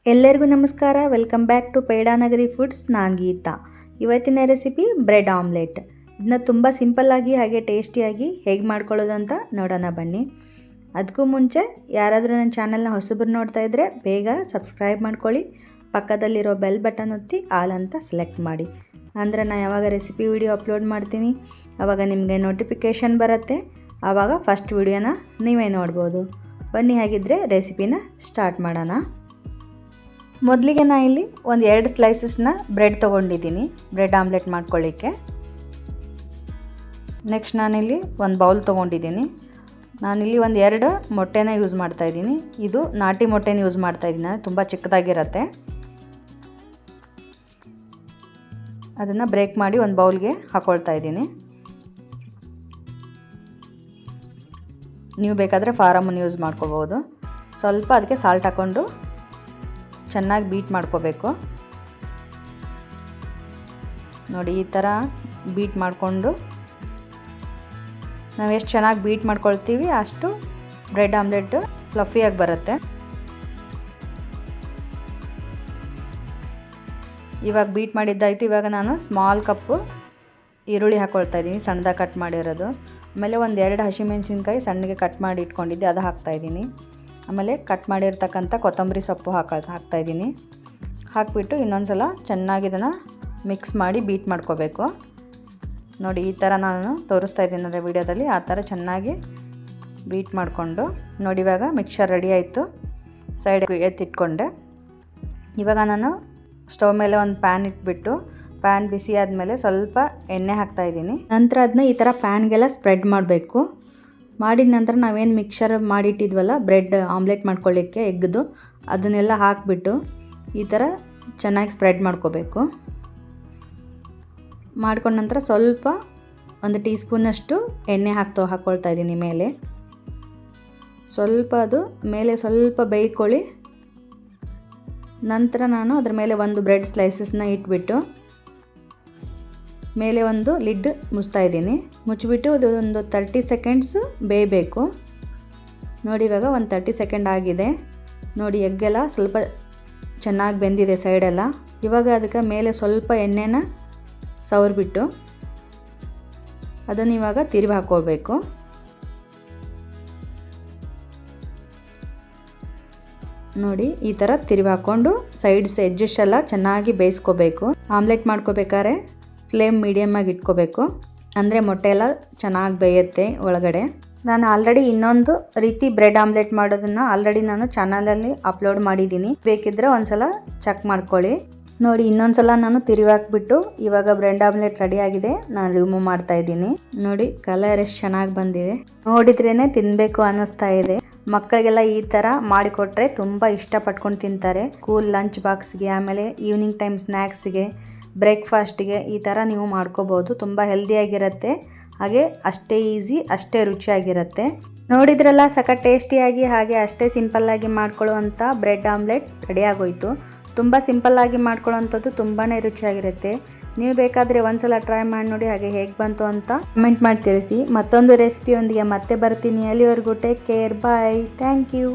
ಎಲ್ಲರಿಗೂ ನಮಸ್ಕಾರ. Welcome back to Pedanagari foods. ನಾನು ಗೀತಾ. ಇವತ್ತಿನ ರೆಸಿಪಿ ಬ್ರೆಡ್ ಆಮ್ಲೆಟ್. ಇದನ್ನ ತುಂಬ ಸಿಂಪಲ್ಲಾಗಿ ಹಾಗೆ ಟೇಸ್ಟಿಯಾಗಿ ಹೇಗೆ ಮಾಡ್ಕೊಳ್ಳೋದು ಅಂತ ನೋಡೋಣ ಬನ್ನಿ. ಅದಕ್ಕೂ ಮುಂಚೆ ಯಾರಾದರೂ ನನ್ನ ಚಾನಲ್ನ ಹೊಸಬರು ನೋಡ್ತಾ ಇದ್ದರೆ ಬೇಗ ಸಬ್ಸ್ಕ್ರೈಬ್ ಮಾಡ್ಕೊಳ್ಳಿ. ಪಕ್ಕದಲ್ಲಿರೋ ಬೆಲ್ ಬಟನ್ ಒತ್ತಿ ಆಲ್ ಅಂತ ಸೆಲೆಕ್ಟ್ ಮಾಡಿ. ಅಂದರೆ ನಾನು ಯಾವಾಗ ರೆಸಿಪಿ ವಿಡಿಯೋ ಅಪ್ಲೋಡ್ ಮಾಡ್ತೀನಿ ಆವಾಗ ನಿಮಗೆ ನೋಟಿಫಿಕೇಷನ್ ಬರುತ್ತೆ. ಆವಾಗ ಫಸ್ಟ್ ವಿಡಿಯೋನ ನೀವೇ ನೋಡ್ಬೋದು. ಬನ್ನಿ ಹಾಗಿದ್ದರೆ ರೆಸಿಪಿನ ಸ್ಟಾರ್ಟ್ ಮಾಡೋಣ. ಮೊದಲಿಗೆ ನಾನು ಇಲ್ಲಿ ಒಂದು 2 ಸ್ಲೈಸಸ್ನ ಬ್ರೆಡ್ ತೊಗೊಂಡಿದ್ದೀನಿ ಬ್ರೆಡ್ ಆಮ್ಲೆಟ್ ಮಾಡ್ಕೊಳ್ಳಿಕ್ಕೆ. ನೆಕ್ಸ್ಟ್ ನಾನಿಲ್ಲಿ ಒಂದು ಬೌಲ್ ತೊಗೊಂಡಿದ್ದೀನಿ. ನಾನಿಲ್ಲಿ ಒಂದು 2 ಮೊಟ್ಟೆನ ಯೂಸ್ ಮಾಡ್ತಾಯಿದ್ದೀನಿ. ಇದು ನಾಟಿ ಮೊಟ್ಟೆನ ಯೂಸ್ ಮಾಡ್ತಾಯಿದ್ದೀನಿ, ತುಂಬ ಚಿಕ್ಕದಾಗಿರುತ್ತೆ. ಅದನ್ನು ಬ್ರೇಕ್ ಮಾಡಿ ಒಂದು ಬೌಲ್ಗೆ ಹಾಕ್ಕೊಳ್ತಾ ಇದ್ದೀನಿ. ನೀವು ಬೇಕಾದರೆ ಫಾರಮನ್ನು ಯೂಸ್ ಮಾಡ್ಕೋಬೋದು. ಸ್ವಲ್ಪ ಅದಕ್ಕೆ ಸಾಲ್ಟ್ ಹಾಕ್ಕೊಂಡು ಚೆನ್ನಾಗಿ ಬೀಟ್ ಮಾಡ್ಕೋಬೇಕು. ನೋಡಿ ಈ ಥರ ಬೀಟ್ ಮಾಡಿಕೊಂಡು ನಾವು ಎಷ್ಟು ಚೆನ್ನಾಗಿ ಬೀಟ್ ಮಾಡ್ಕೊಳ್ತೀವಿ ಅಷ್ಟು ಬ್ರೆಡ್ ಆಮ್ಲೆಟ್ ಫ್ಲಫಿಯಾಗಿ ಬರುತ್ತೆ. ಇವಾಗ ಬೀಟ್ ಮಾಡಿದ್ದಾಯಿತು. ಇವಾಗ ನಾನು ಸ್ಮಾಲ್ ಕಪ್ಪು ಈರುಳ್ಳಿ ಹಾಕ್ಕೊಳ್ತಾ ಇದ್ದೀನಿ, ಸಣ್ಣದಾಗಿ ಕಟ್ ಮಾಡಿರೋದು. ಆಮೇಲೆ ಒಂದು 2 ಹಸಿಮೆಣಸಿನ್ಕಾಯಿ ಸಣ್ಣಗೆ ಕಟ್ ಮಾಡಿ ಇಟ್ಕೊಂಡಿದ್ದೆ, ಅದು ಹಾಕ್ತಾಯಿದ್ದೀನಿ. ಆಮೇಲೆ ಕಟ್ ಮಾಡಿರ್ತಕ್ಕಂಥ ಕೊತ್ತಂಬರಿ ಸೊಪ್ಪು ಹಾಕ್ತಾಯಿದ್ದೀನಿ. ಹಾಕಿಬಿಟ್ಟು ಇನ್ನೊಂದು ಸಲ ಚೆನ್ನಾಗಿ ಇದನ್ನು ಮಿಕ್ಸ್ ಮಾಡಿ ಬೀಟ್ ಮಾಡ್ಕೋಬೇಕು. ನೋಡಿ ಈ ಥರ ನಾನು ತೋರಿಸ್ತಾ ಇದ್ದೀನಿ ಅಂದರೆ ವಿಡಿಯೋದಲ್ಲಿ ಆ ಥರ ಚೆನ್ನಾಗಿ ಬೀಟ್ ಮಾಡಿಕೊಂಡು ನೋಡಿ ಇವಾಗ ಮಿಕ್ಸರ್ ರೆಡಿ ಆಯಿತು. ಸೈಡ್ ಎತ್ತಿಟ್ಕೊಂಡೆ. ಇವಾಗ ನಾನು ಸ್ಟವ್ ಮೇಲೆ ಒಂದು ಪ್ಯಾನ್ ಇಟ್ಬಿಟ್ಟು ಪ್ಯಾನ್ ಬಿಸಿ ಆದಮೇಲೆ ಸ್ವಲ್ಪ ಎಣ್ಣೆ ಹಾಕ್ತಾಯಿದ್ದೀನಿ. ನಂತರ ಅದನ್ನ ಈ ಥರ ಪ್ಯಾನ್ಗೆಲ್ಲ ಸ್ಪ್ರೆಡ್ ಮಾಡಬೇಕು. ಮಾಡಿದ ನಂತರ ನಾವೇನು ಮಿಕ್ಸರ್ ಮಾಡಿಟ್ಟಿದ್ವಲ್ಲ ಬ್ರೆಡ್ ಆಮ್ಲೆಟ್ ಮಾಡ್ಕೊಳ್ಳಿಕ್ಕೆ ಎಗ್ದು, ಅದನ್ನೆಲ್ಲ ಹಾಕಿಬಿಟ್ಟು ಈ ಥರ ಚೆನ್ನಾಗಿ ಸ್ಪ್ರೆಡ್ ಮಾಡ್ಕೋಬೇಕು. ಮಾಡ್ಕೊಂಡ ನಂತರ ಸ್ವಲ್ಪ ಒಂದು ಟೀ ಸ್ಪೂನಷ್ಟು ಎಣ್ಣೆ ಹಾಕ್ಕೊಳ್ತಾ ಇದ್ದೀನಿ ಮೇಲೆ. ಸ್ವಲ್ಪ ಅದು ಮೇಲೆ ಸ್ವಲ್ಪ ಬೇಯ್ಕೊಳ್ಳಿ. ನಂತರ ನಾನು ಅದ್ರ ಮೇಲೆ ಒಂದು ಬ್ರೆಡ್ ಸ್ಲೈಸಸ್ನ ಇಟ್ಬಿಟ್ಟು ಮೇಲೆ ಒಂದು ಲಿಡ್ ಮುಚ್ತಾ ಇದ್ದೀನಿ. ಮುಚ್ಚಿಬಿಟ್ಟು ಅದು ಒಂದು 30 ಸೆಕೆಂಡ್ಸ್ ಬೇಯಬೇಕು. ನೋಡಿ ಇವಾಗ ಒಂದು 30 ಸೆಕೆಂಡ್ ಆಗಿದೆ. ನೋಡಿ ಎಗ್ಗೆಲ್ಲ ಸ್ವಲ್ಪ ಚೆನ್ನಾಗಿ ಬೆಂದಿದೆ ಸೈಡೆಲ್ಲ. ಇವಾಗ ಅದಕ್ಕೆ ಮೇಲೆ ಸ್ವಲ್ಪ ಎಣ್ಣೆನ ಸವರ್ಬಿಟ್ಟು ಅದನ್ನು ಇವಾಗ ತಿರುವಿ ಹಾಕ್ಕೊಳ್ಬೇಕು. ನೋಡಿ ಈ ಥರ ತಿರುವಿ ಹಾಕ್ಕೊಂಡು ಸೈಡ್ಸ್ ಎಡ್ಜಸ್ ಎಲ್ಲ ಚೆನ್ನಾಗಿ ಬೇಯಿಸ್ಕೋಬೇಕು. ಆಮ್ಲೆಟ್ ಮಾಡ್ಕೋಬೇಕಾದ್ರೆ ಫ್ಲೇಮ್ ಮೀಡಿಯಮ್ಮಾಗಿ ಇಟ್ಕೋಬೇಕು, ಅಂದರೆ ಮೊಟ್ಟೆ ಎಲ್ಲ ಚೆನ್ನಾಗಿ ಬೇಯುತ್ತೆ ಒಳಗಡೆ. ನಾನು ಆಲ್ರೆಡಿ ಇನ್ನೊಂದು ರೀತಿ ಬ್ರೆಡ್ ಆಮ್ಲೆಟ್ ಮಾಡೋದನ್ನು ಆಲ್ರೆಡಿ ನಾನು ಚಾನಲಲ್ಲಿ ಅಪ್ಲೋಡ್ ಮಾಡಿದ್ದೀನಿ, ಬೇಕಿದ್ದರೆ ಒಂದ್ಸಲ ಚೆಕ್ ಮಾಡ್ಕೊಳ್ಳಿ. ನೋಡಿ ಇನ್ನೊಂದು ಸಲ ನಾನು ತಿರುವಿ ಹಾಕ್ಬಿಟ್ಟು ಇವಾಗ ಬ್ರೆಡ್ ಆಮ್ಲೆಟ್ ರೆಡಿ ಆಗಿದೆ. ನಾನು ರಿಮೂವ್ ಮಾಡ್ತಾ ಇದ್ದೀನಿ. ನೋಡಿ ಕಲರ್ ಎಷ್ಟು ಚೆನ್ನಾಗಿ ಬಂದಿದೆ, ನೋಡಿದ್ರೇ ತಿನ್ನಬೇಕು ಅನ್ನಿಸ್ತಾ ಇದೆ. ಮಕ್ಕಳಿಗೆಲ್ಲ ಈ ಥರ ಮಾಡಿಕೊಟ್ರೆ ತುಂಬ ಇಷ್ಟಪಟ್ಕೊಂಡು ತಿಂತಾರೆ. ಸ್ಕೂಲ್ ಲಂಚ್ ಬಾಕ್ಸ್ಗೆ, ಆಮೇಲೆ ಈವ್ನಿಂಗ್ ಟೈಮ್ ಸ್ನ್ಯಾಕ್ಸ್ಗೆ, ಬ್ರೇಕ್ಫಾಸ್ಟ್ಗೆ ಈ ಥರ ನೀವು ಮಾಡ್ಕೋಬೋದು. ತುಂಬ ಹೆಲ್ದಿಯಾಗಿರುತ್ತೆ, ಹಾಗೆ ಅಷ್ಟೇ ಈಸಿ, ಅಷ್ಟೇ ರುಚಿಯಾಗಿರುತ್ತೆ. ನೋಡಿದ್ರಲ್ಲ ಸಖತ್ ಟೇಸ್ಟಿಯಾಗಿ ಹಾಗೆ ಅಷ್ಟೇ ಸಿಂಪಲ್ಲಾಗಿ ಮಾಡ್ಕೊಳ್ಳುವಂಥ ಬ್ರೆಡ್ ಆಮ್ಲೆಟ್ ರೆಡಿ ಆಗೋಯಿತು. ತುಂಬ ಸಿಂಪಲ್ಲಾಗಿ ಮಾಡ್ಕೊಳ್ಳೋವಂಥದ್ದು ತುಂಬಾ ರುಚಿಯಾಗಿರುತ್ತೆ. ನೀವು ಬೇಕಾದರೆ ಒಂದ್ಸಲ ಟ್ರೈ ಮಾಡಿ ನೋಡಿ, ಹಾಗೆ ಹೇಗೆ ಬಂತು ಅಂತ ಕಮೆಂಟ್ ಮಾಡಿ ತಿಳಿಸಿ. ಮತ್ತೊಂದು ರೆಸಿಪಿಯೊಂದಿಗೆ ಮತ್ತೆ ಬರ್ತೀನಿ. ಅಲ್ಲಿವರೆಗೂ take care, bye, thank you.